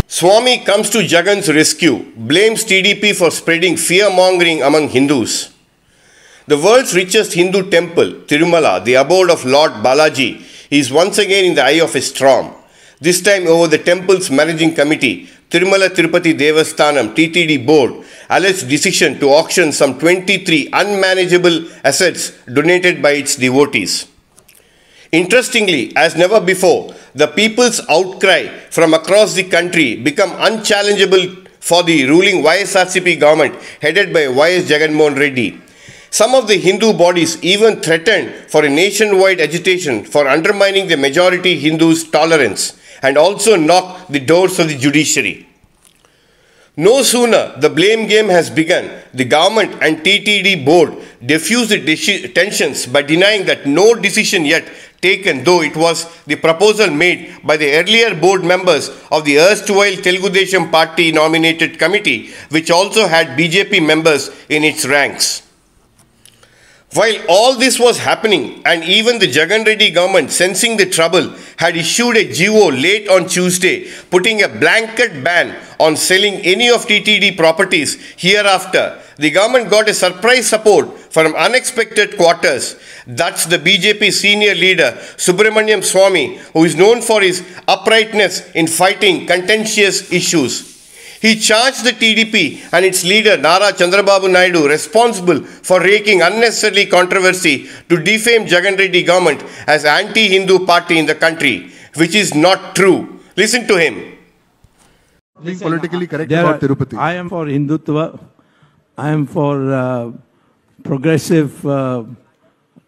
Swami comes to Jagan's rescue, blames TDP for spreading fear-mongering among Hindus. The world's richest Hindu temple, Tirumala, the abode of Lord Balaji, is once again in the eye of a storm. This time over the temple's managing committee, Tirumala Tirupati Devasthanam (TTD) board, alleged decision to auction some 23 unmanageable assets donated by its devotees. Interestingly, as never before, the people's outcry from across the country become unchallengeable for the ruling YSRCP government headed by YS Jagannath Reddy. Some of the Hindu bodies even threatened for a nationwide agitation for undermining the majority Hindus' tolerance and also knocked the doors of the judiciary. No sooner the blame game has begun, the government and TTD board diffused the tensions by denying that no decision yet taken, though it was the proposal made by the earlier board members of the erstwhile Telugu Desam Party nominated committee, which also had BJP members in its ranks. While all this was happening, and even the Jagan Reddy government, sensing the trouble, had issued a GO late on Tuesday, putting a blanket ban on selling any of TTD properties hereafter, the government got a surprise support from unexpected quarters. That's the BJP senior leader, Subramaniam Swamy, who is known for his uprightness in fighting contentious issues. He charged the TDP and its leader Nara Chandrababu Naidu responsible for raking unnecessary controversy to defame Jagan Reddy government as anti-Hindu party in the country, which is not true. Listen to him. Being politically correct about Tirupati. I am for Hindutva. I am for progressive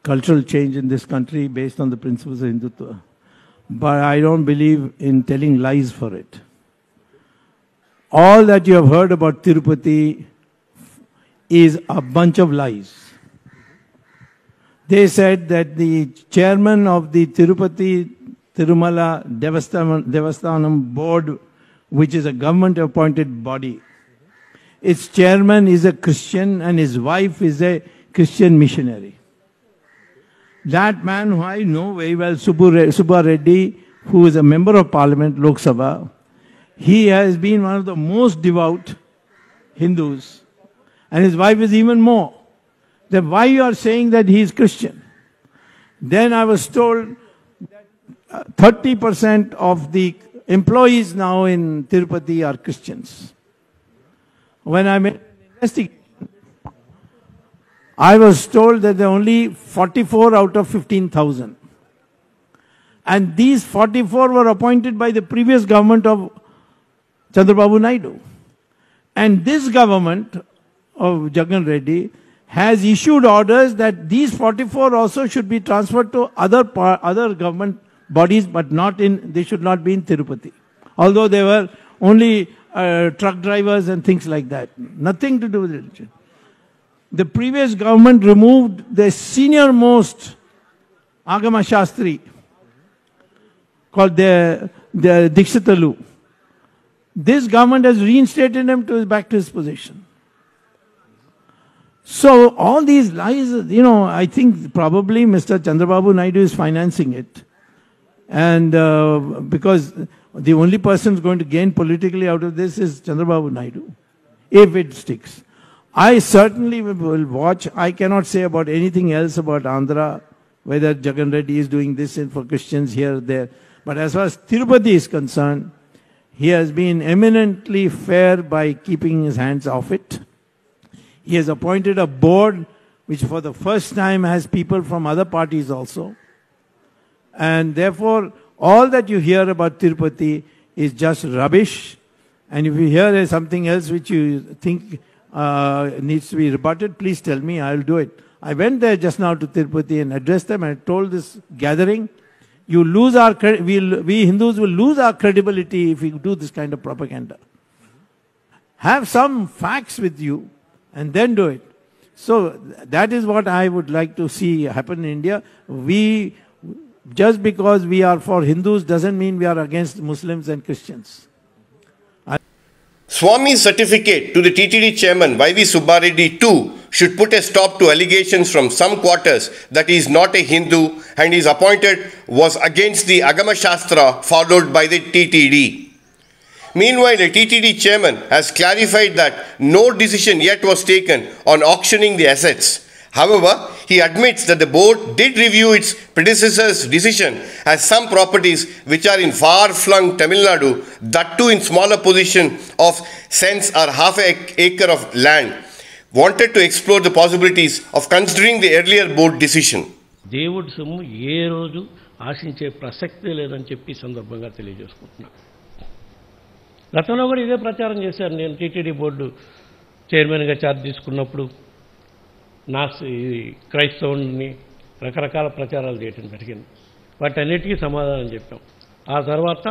cultural change in this country based on the principles of Hindutva. But I don't believe in telling lies for it. All that you have heard about Tirupati is a bunch of lies. They said that the chairman of the Tirupati Tirumala Devasthanam board, which is a government-appointed body, its chairman is a Christian and his wife is a Christian missionary. That man who I know very well, Subba Reddy, who is a member of parliament, Lok Sabha, he has been one of the most devout Hindus, and his wife is even more. Then why you are saying that he is Christian? Then I was told that 30% of the employees now in Tirupati are Christians. When I made an investigation, I was told that there are only 44 out of 15,000. And these 44 were appointed by the previous government of Chandrababu Naidu. And this government of Jagan Reddy has issued orders that these 44 also should be transferred to other government bodies, but they should not be in Tirupati. Although they were only truck drivers and things like that. Nothing to do with religion. The previous government removed the senior most Agama Shastri, called the Dikshitalu. This government has reinstated him back to his position. So all these lies, I think probably Mr. Chandrababu Naidu is financing it. And because the only person who's going to gain politically out of this is Chandrababu Naidu, if it sticks. I certainly will watch. I cannot say about anything else about Andhra, whether Jagan Reddy is doing this for Christians here or there. But as far as Tirupati is concerned, he has been eminently fair by keeping his hands off it. He has appointed a board which for the first time has people from other parties also. And therefore, all that you hear about Tirupati is just rubbish. And if you hear something else which you think needs to be rebutted, please tell me, I'll do it. I went there just now to Tirupati and addressed them and I told this gathering, we Hindus will lose our credibility if we do this kind of propaganda. Have some facts with you and then do it. So that is what I would like to see happen in India. Just because we are for Hindus doesn't mean we are against Muslims and Christians. Swami's certificate to the TTD chairman Y.V. Subbareddy too should put a stop to allegations from some quarters that he is not a Hindu and his appointed was against the Agama Shastra followed by the TTD. Meanwhile, the TTD chairman has clarified that no decision yet was taken on auctioning the assets. However, he admits that the board did review its predecessor's decision as some properties which are in far-flung Tamil Nadu, that too in smaller position of cents or half an acre of land, wanted to explore the possibilities of considering the earlier board decision. దేవుడి సొమ్ము ఏ రోజు ఆశించే ప్రసక్తే లేదని చెప్పి సందర్భంగా తెలియజేసుకుంటున్నాను. గతంలో కూడా ఇదే ప్రచారం చేశారు. నేను టీటీడీ బోర్డు చైర్మన్గా ఛార్జ్ తీసుకున్నప్పుడు క్రైస్తవుని రకరకాల ప్రచారాలు చేయడం జరిగింది. వాటన్నిటికీ సమాధానం చెప్పాం. ఆ తర్వాత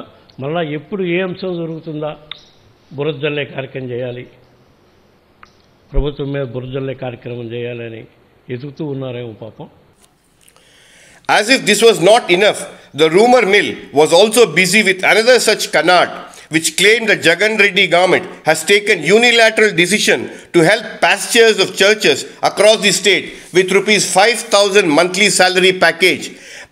మళ్ళా ఎప్పుడు ఏ అంశం జరుగుతుందా బురదజల్లే కార్యక్రమం చేయాలి, ప్రభుత్వం మీద బురదజల్లే కార్యక్రమం చేయాలని ఎదుగుతూ ఉన్నారేమో పాపం. As if this was not enough, the rumor mill was also busy with another such canard, which claimed the Jagan Reddy government has taken unilateral decision to help pastors of churches across the state with rupees 5,000 monthly salary package.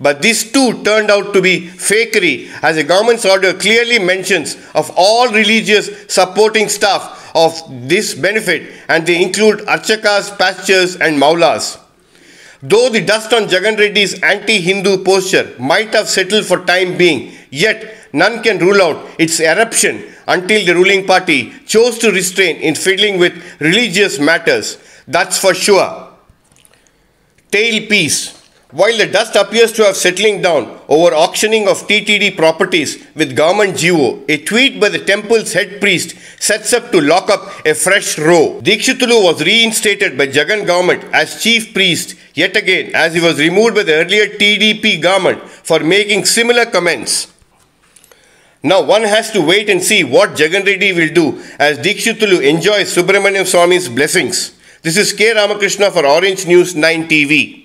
But this too turned out to be fakery, as the government's order clearly mentions of all religious supporting staff of this benefit, and they include archakas, pastors and maulas. Though the dust on Jagan Reddy's anti-Hindu posture might have settled for time being, yet none can rule out its eruption until the ruling party chose to restrain in fiddling with religious matters. That's for sure. Tail piece. While the dust appears to have settling down over auctioning of TTD properties with government GO, a tweet by the temple's head priest sets up to lock up a fresh row. Dikshitulu was reinstated by Jagan government as chief priest yet again, as he was removed by the earlier TDP government for making similar comments. Now one has to wait and see what Jagan Reddy will do as Dikshitulu enjoys Subramanian Swami's blessings. This is K. Ramakrishna for Orange News 9 TV.